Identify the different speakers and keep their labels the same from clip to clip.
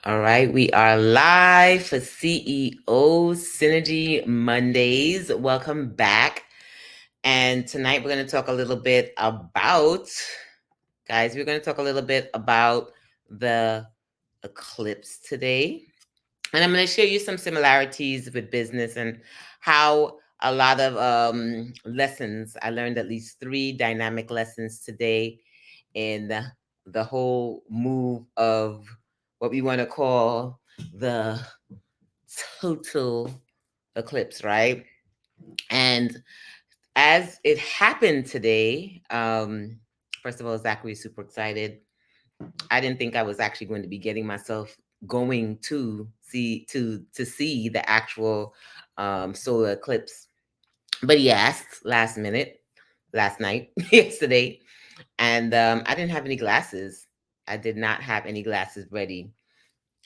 Speaker 1: All right, we are live for CEO Synergy Mondays. Welcome back. And tonight we're going to talk a little bit about, guys, we're going to talk a little bit about the eclipse today. And I'm going to share you some similarities with business and how a lot of lessons. I learned at least 3 dynamic lessons today in the whole move of what we want to call the total eclipse, right? And as it happened today, first of all, Zachary is super excited. I didn't think I was actually going to be getting myself going to see the actual solar eclipse, but he asked last minute, last night, yesterday, and I didn't have any glasses. I did not have any glasses ready.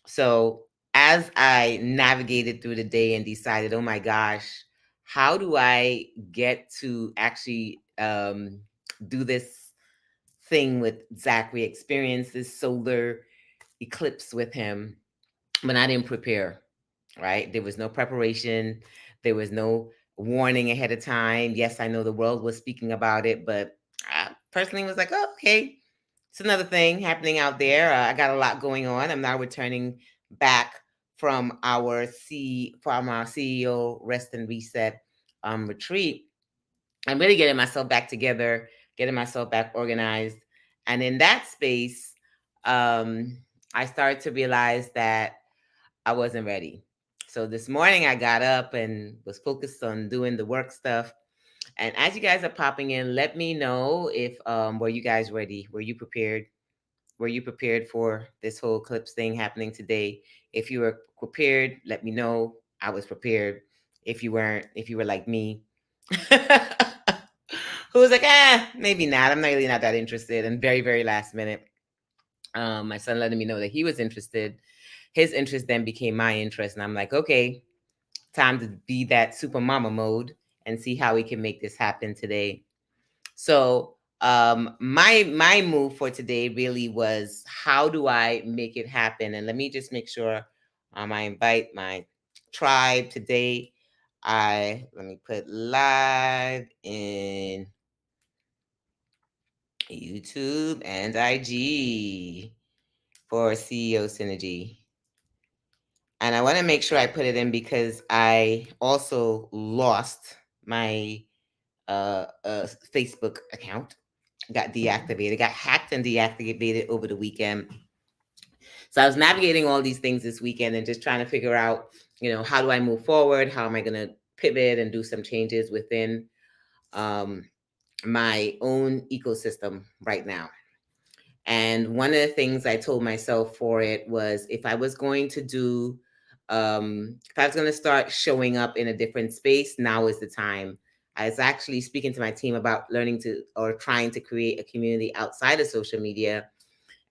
Speaker 1: So as I navigated through the day and decided, oh my gosh, how do I get to actually do this thing with Zachary, experience this solar eclipse with him when I didn't prepare, right? There was no preparation, there was no warning ahead of time. Yes, I know the world was speaking about it, but I personally was like, oh, okay, it's another thing happening out there. I got a lot going on. I'm now returning back from our CEO rest and reset retreat. I'm really getting myself back together, getting myself back organized, and in that space, I started to realize that I wasn't ready. So this morning I got up and was focused on doing the work stuff. And as you guys are popping in, let me know if were you guys ready? Were you prepared? Were you prepared for this whole Eclipse thing happening today? If you were prepared, let me know. I was prepared. If you weren't, if you were like me, who was like, maybe not. I'm not really not that interested. And very, very last minute, my son letting me know that he was interested. His interest then became my interest. And I'm like, okay, time to be that super mama mode and see how we can make this happen today. So my move for today really was, how do I make it happen? And let me just make sure I invite my tribe today. Let me put live in YouTube and IG for CEO Synergy. And I want to make sure I put it in because I also lost my Facebook account. Got deactivated, got hacked and deactivated over the weekend. So I was navigating all these things this weekend and just trying to figure out, how do I move forward? How am I going to pivot and do some changes within um, my own ecosystem right now? And one of the things I told myself for it was, if I was going to start showing up in a different space, now is the time. I was actually speaking to my team about learning to or trying to create a community outside of social media.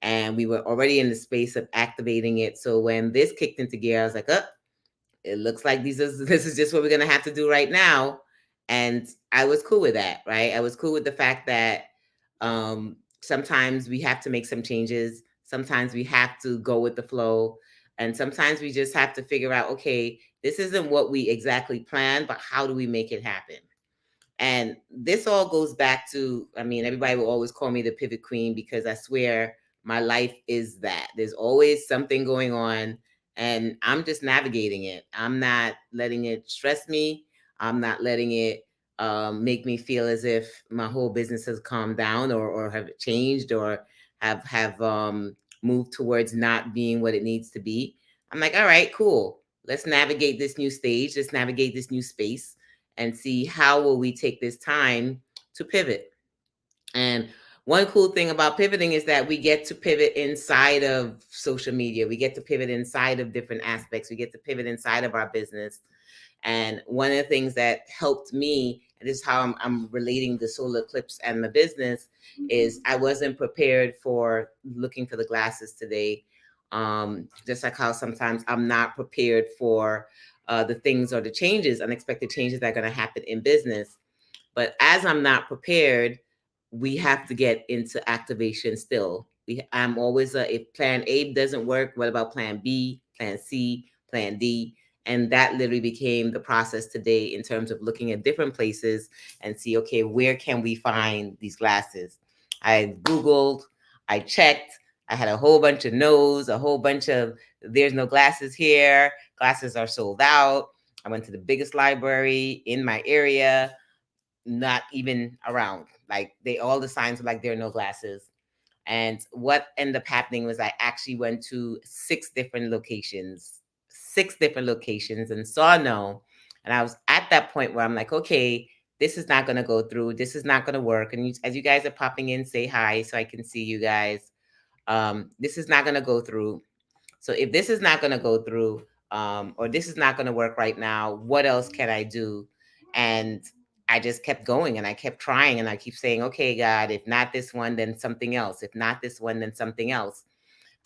Speaker 1: And we were already in the space of activating it. So when this kicked into gear, I was like, oh, it looks like this is just what we're going to have to do right now. And I was cool with that, right? I was cool with the fact that sometimes we have to make some changes. Sometimes we have to go with the flow. And sometimes we just have to figure out, okay, this isn't what we exactly planned, but how do we make it happen? And this all goes back to, I mean, everybody will always call me the pivot queen because I swear my life is that. There's always something going on and I'm just navigating it. I'm not letting it stress me. I'm not letting it make me feel as if my whole business has calmed down or have changed or have moved towards not being what it needs to be. I'm like, all right, cool. Let's navigate this new stage. Let's navigate this new space and see how will we take this time to pivot. And one cool thing about pivoting is that we get to pivot inside of social media. We get to pivot inside of different aspects. We get to pivot inside of our business. And one of the things that helped me, and this is how I'm relating the solar eclipse and the business, is I wasn't prepared for looking for the glasses today. Just like how sometimes I'm not prepared for the things or the changes, unexpected changes that are going to happen in business. But as I'm not prepared, we have to get into activation still. I'm always if plan A doesn't work, what about plan B, plan C, plan D? And that literally became the process today in terms of looking at different places and see, okay, where can we find these glasses? I Googled, I checked, I had a whole bunch of no's, a whole bunch of there's no glasses here, glasses are sold out. I went to the biggest library in my area, not even around. Like they all the signs were like there are no glasses. And what ended up happening was I actually went to six different locations and saw no. And I was at that point where I'm like, okay, this is not going to go through. This is not going to work. And as you guys are popping in, say hi so I can see you guys. This is not going to go through. So if this is not going to go through, or this is not going to work right now, what else can I do? And I just kept going and I kept trying and I keep saying, okay, God, if not this one, then something else. If not this one, then something else.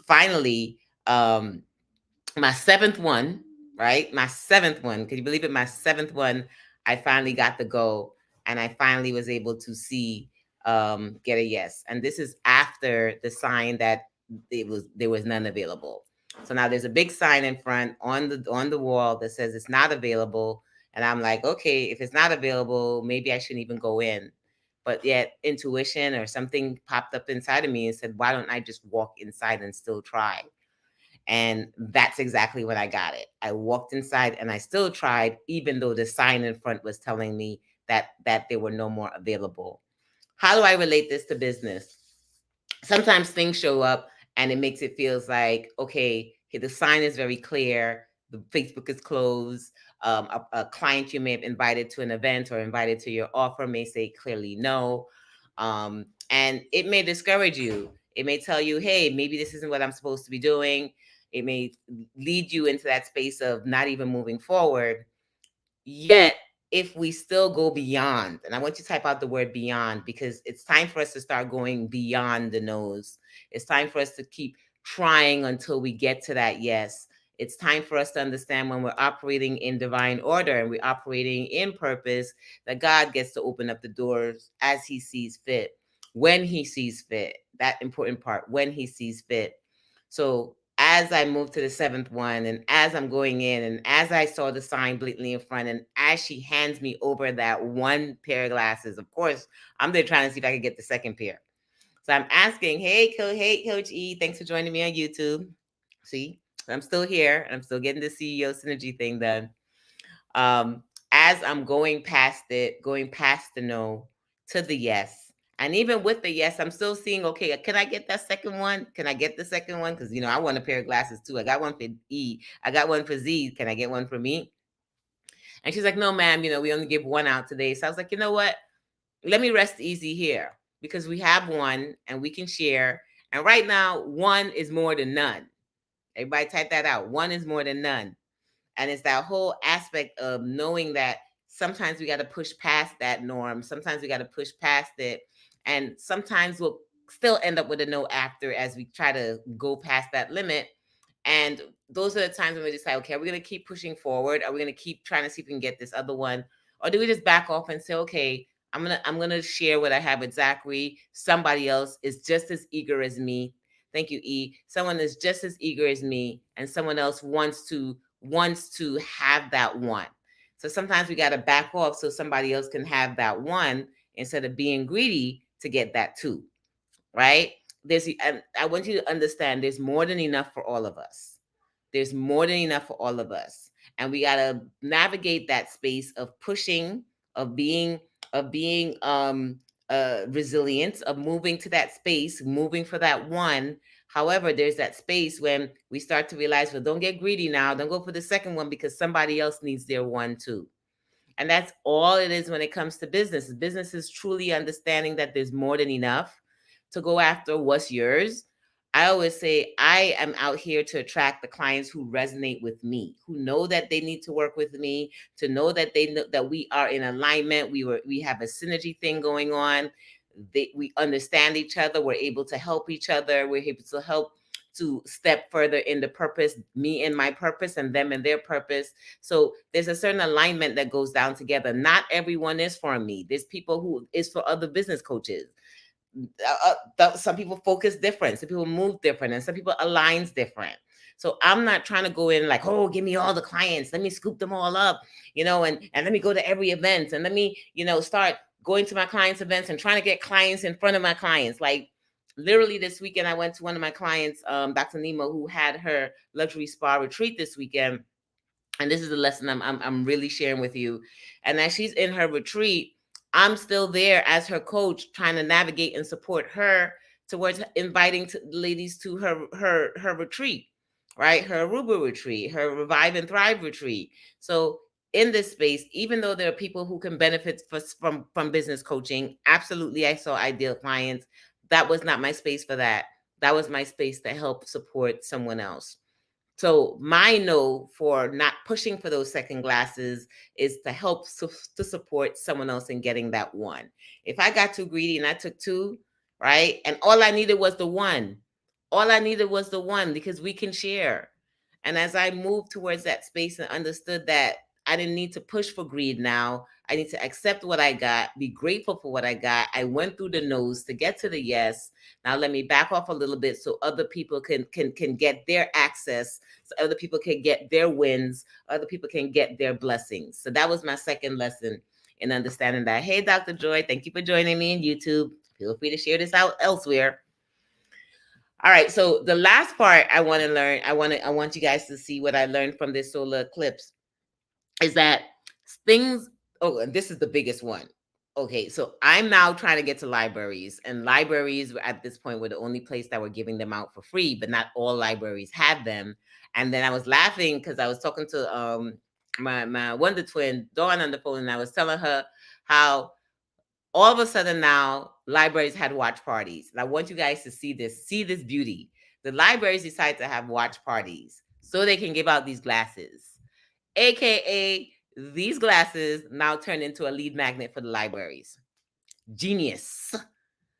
Speaker 1: Finally, my seventh one, right? My seventh one. Can you believe it? My seventh one, I finally got the go and I finally was able to see get a yes. And this is after the sign that there was none available. So now there's a big sign in front on the wall that says it's not available. And I'm like, okay, if it's not available, maybe I shouldn't even go in. But yet intuition or something popped up inside of me and said, why don't I just walk inside and still try? And that's exactly what I got it. I walked inside and I still tried, even though the sign in front was telling me that there were no more available. How do I relate this to business? Sometimes things show up and it makes it feels like, okay, the sign is very clear. The Facebook is closed. A client you may have invited to an event or invited to your offer may say clearly no. And it may discourage you. It may tell you, hey, maybe this isn't what I'm supposed to be doing. It may lead you into that space of not even moving forward. Yet, if we still go beyond, and I want you to type out the word beyond because it's time for us to start going beyond the nose. It's time for us to keep trying until we get to that yes. It's time for us to understand when we're operating in divine order and we're operating in purpose that God gets to open up the doors as He sees fit, when He sees fit. That important part, when He sees fit. So as I moved to the seventh one, and as I'm going in, and as I saw the sign blatantly in front, and as she hands me over that one pair of glasses, of course, I'm there trying to see if I could get the second pair. So I'm asking, hey, Coach E, thanks for joining me on YouTube. See, I'm still here, and I'm still getting the CEO synergy thing done. As I'm going past it, going past the no to the yes. And even with the yes, I'm still seeing, okay, can I get that second one? Can I get the second one? Because, I want a pair of glasses too. I got one for E. I got one for Z. Can I get one for me? And she's like, no, ma'am, we only give one out today. So I was like, you know what? Let me rest easy here because we have one and we can share. And right now, one is more than none. Everybody type that out. One is more than none. And it's that whole aspect of knowing that sometimes we got to push past that norm. Sometimes we got to push past it. And sometimes we'll still end up with a no after as we try to go past that limit. And those are the times when we decide, okay, are we going to keep pushing forward? Are we going to keep trying to see if we can get this other one? Or do we just back off and say, okay, I'm gonna share what I have with Zachary. Somebody else is just as eager as me. Thank you, E. Someone is just as eager as me, and someone else wants to have that one. So sometimes we got to back off so somebody else can have that one instead of being greedy to get that two, right? And I want you to understand there's more than enough for all of us. There's more than enough for all of us. And we got to navigate that space of pushing, of being resilient, of moving to that space, moving for that one. However, there's that space when we start to realize, well, don't get greedy now. Don't go for the second one because somebody else needs their one too. And that's all it is when it comes to business. Business is truly understanding that there's more than enough to go after what's yours. I always say I am out here to attract the clients who resonate with me, who know that they need to work with me, to know that they know that we are in alignment. We have a synergy thing going on. We understand each other. We're able to help each other. We're able to help to step further in the purpose, me and my purpose and them and their purpose. So there's a certain alignment that goes down together. Not everyone is for me. There's people who is for other business coaches. some people focus different, some people move different, and some people aligns different. So I'm not trying to go in like, oh, give me all the clients, let me scoop them all up, and let me go to every event, and let me, start going to my clients' events and trying to get clients in front of my clients. Like literally this weekend, I went to one of my clients, Dr. Nemo, who had her luxury spa retreat this weekend. And this is the lesson I'm really sharing with you. And as she's in her retreat, I'm still there as her coach, trying to navigate and support her towards inviting ladies to her retreat, right? Her Aruba retreat, her Revive and Thrive retreat. So in this space, even though there are people who can benefit from business coaching, absolutely, I saw ideal clients. That was not my space for that. That was my space to help support someone else. So my no for not pushing for those second glasses is to help to support someone else in getting that one. If I got too greedy and I took two, right? And all I needed was the one. All I needed was the one, because we can share. And as I moved towards that space and understood that I didn't need to push for greed now, I need to accept what I got, be grateful for what I got. I went through the no's to get to the yes. Now let me back off a little bit so other people can get their access, so other people can get their wins, other people can get their blessings. So that was my second lesson in understanding that. Hey, Dr. Joy, thank you for joining me in YouTube. Feel free to share this out elsewhere. All right, so the last part I want to learn, I want you guys to see what I learned from this solar eclipse, is that things, oh, and this is the biggest one. Okay, so I'm now trying to get to libraries, and libraries at this point were the only place that were giving them out for free, but not all libraries had them. And then I was laughing because I was talking to my Wonder Twin Dawn on the phone, and I was telling her how all of a sudden now libraries had watch parties. And I want you guys to see this beauty. The libraries decide to have watch parties so they can give out these glasses, aka these glasses now turn into a lead magnet for the libraries. Genius.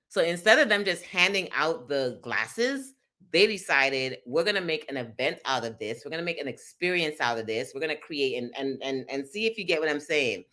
Speaker 1: So instead of them just handing out the glasses, they decided, we're going to make an event out of this. We're going to make an experience out of this. We're going to create and see if you get what I'm saying.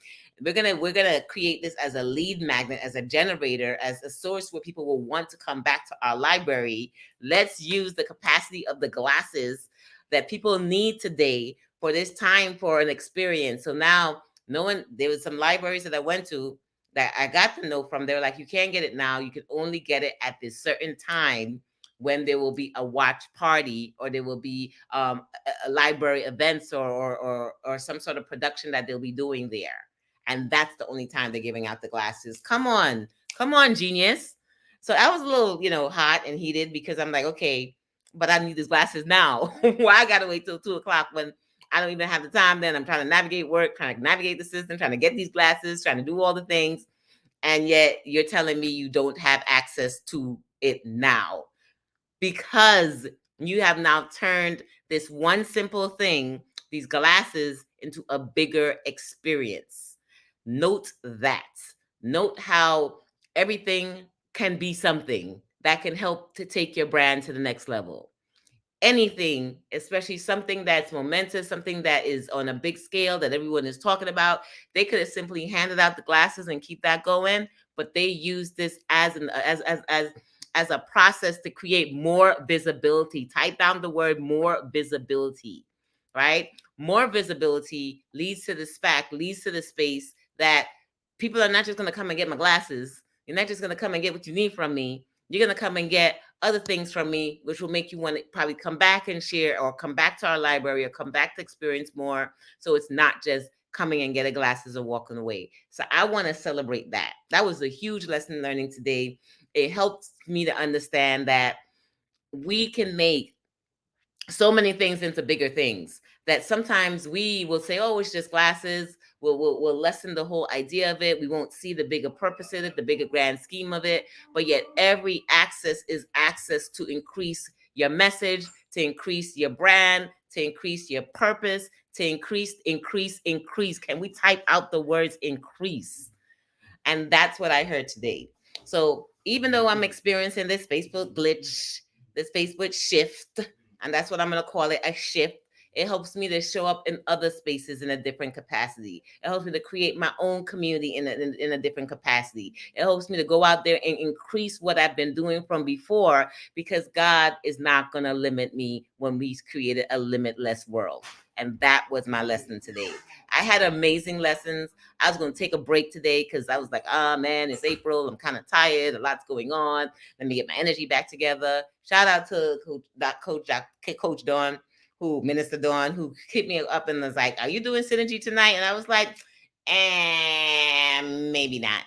Speaker 1: We're going to create this as a lead magnet, as a generator, as a source where people will want to come back to our library. Let's use the capacity of the glasses that people need today for this time for an experience. So now, there was some libraries that I went to that I got to know from. They were like, you can't get it now. You can only get it at this certain time when there will be a watch party, or there will be a library events, or some sort of production that they'll be doing there. And that's the only time they're giving out the glasses. Come on, genius. So I was a little, hot and heated, because I'm like, okay, but I need these glasses now. Why I gotta wait till 2 o'clock when I don't even have the time? Then I'm trying to navigate work, trying to navigate the system, trying to get these glasses, trying to do all the things. And yet you're telling me you don't have access to it now, because you have now turned this one simple thing, these glasses, into a bigger experience. Note that. Note how everything can be something that can help to take your brand to the next level. Anything, especially something that's momentous, something that is on a big scale that everyone is talking about. They could have simply handed out the glasses and keep that going, but they use this as a process to create more visibility. Type down the word more visibility, right? More visibility leads to this fact, leads to the space that people are not just going to come and get my glasses. You're not just going to come and get what you need from me. You're going to come and get other things from me, which will make you want to probably come back and share, or come back to our library, or come back to experience more. So it's not just coming and getting glasses or walking away. So I want to celebrate that. That was a huge lesson learning today. It helped me to understand that we can make so many things into bigger things, that sometimes we will say, oh, it's just glasses. We'll lessen the whole idea of it. We won't see the bigger purpose of it, the bigger grand scheme of it. But yet every access is access to increase your message, to increase your brand, to increase your purpose, to increase. Can we type out the words increase? And that's what I heard today. So even though I'm experiencing this Facebook glitch, this Facebook shift, and that's what I'm going to call it, a shift, It helps me to show up in other spaces in a different capacity. It helps me to create my own community in a different capacity. It helps me to go out there and increase what I've been doing from before, because God is not going to limit me when we created a limitless world. And that was my lesson today. I had amazing lessons. I was going to take a break today because I was like, man, it's April. I'm kind of tired. A lot's going on. Let me get my energy back together. Shout out to Coach Dawn, Minister Dawn, who hit me up and was like, are you doing Synergy tonight? And I was like, maybe not.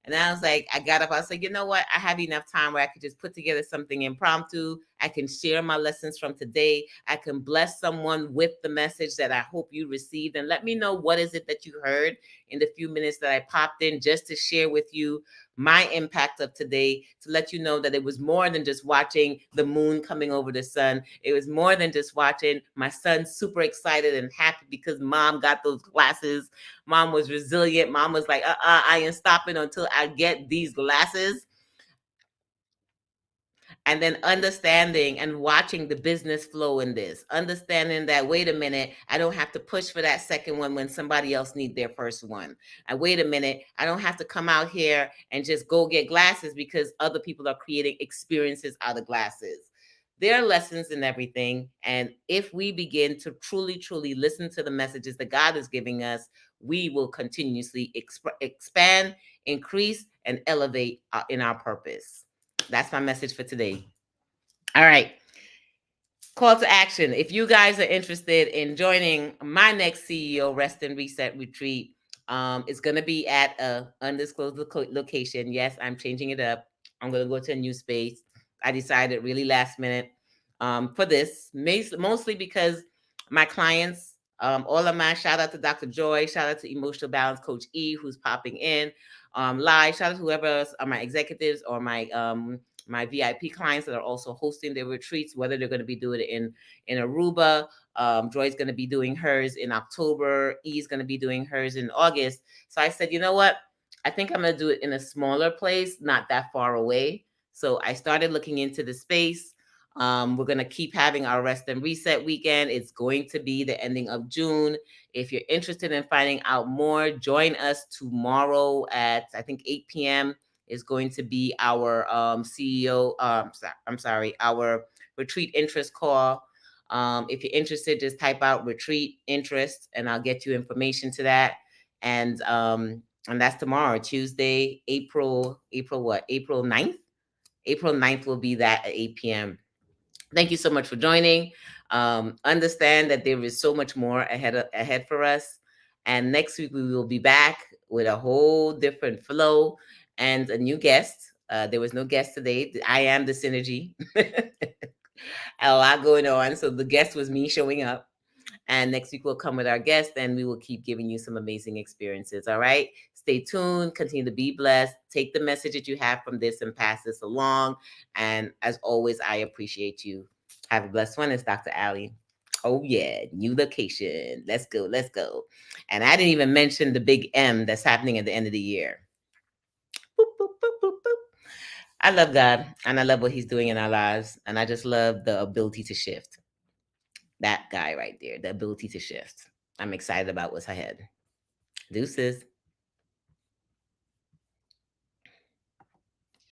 Speaker 1: And I was like, I got up. I was like, you know what? I have enough time where I could just put together something impromptu. I can share my lessons from today. I can bless someone with the message that I hope you received. And let me know what is it that you heard in the few minutes that I popped in, just to share with you my impact of today, to let you know that it was more than just watching the moon coming over the sun. It was more than just watching my son super excited and happy because mom got those glasses. Mom was resilient. Mom was like, I ain't stopping until I get these glasses. And then understanding and watching the business flow in this, understanding that, wait a minute, I don't have to push for that second one when somebody else needs their first one. And wait a minute, I don't have to come out here and just go get glasses because other people are creating experiences out of glasses. There are lessons in everything. And if we begin to truly, truly listen to the messages that God is giving us, we will continuously expand, increase, and elevate in our purpose. That's my message for today. All right. Call to action. If you guys are interested in joining my next CEO Rest and Reset retreat, it's going to be at a undisclosed location. Yes, I'm changing it up. I'm going to go to a new space. I decided really last minute for this, mostly because my clients, all of my, shout out to Dr. Joy, shout out to Emotional Balance Coach E, who's popping in, live, shout out to whoever else are my executives or my VIP clients that are also hosting their retreats, whether they're going to be doing it in Aruba. Joy's going to be doing hers in October. E's going to be doing hers in August. So I said, you know what? I think I'm going to do it in a smaller place, not that far away. So I started looking into the space. We're going to keep having our Rest and Reset weekend. It's going to be the ending of June. If you're interested in finding out more, join us tomorrow at, I think, 8 p.m. is going to be our CEO, our retreat interest call. If you're interested, just type out retreat interest and I'll get you information to that. And that's tomorrow, Tuesday, April 9th? April 9th will be that at 8 p.m. Thank you so much for joining. Understand that there is so much more ahead for us. And next week we will be back with a whole different flow and a new guest. There was no guest today. I am the synergy. A lot going on. So the guest was me showing up. And next week we'll come with our guest and we will keep giving you some amazing experiences. All right. Stay tuned. Continue to be blessed. Take the message that you have from this and pass this along. And as always, I appreciate you. Have a blessed one. It's Dr. Allie. Oh, yeah. New location. Let's go. Let's go. And I didn't even mention the big M that's happening at the end of the year. Boop, boop, boop, boop, boop. I love God and I love what he's doing in our lives. And I just love the ability to shift. That guy right there, the ability to shift. I'm excited about what's ahead. Deuces.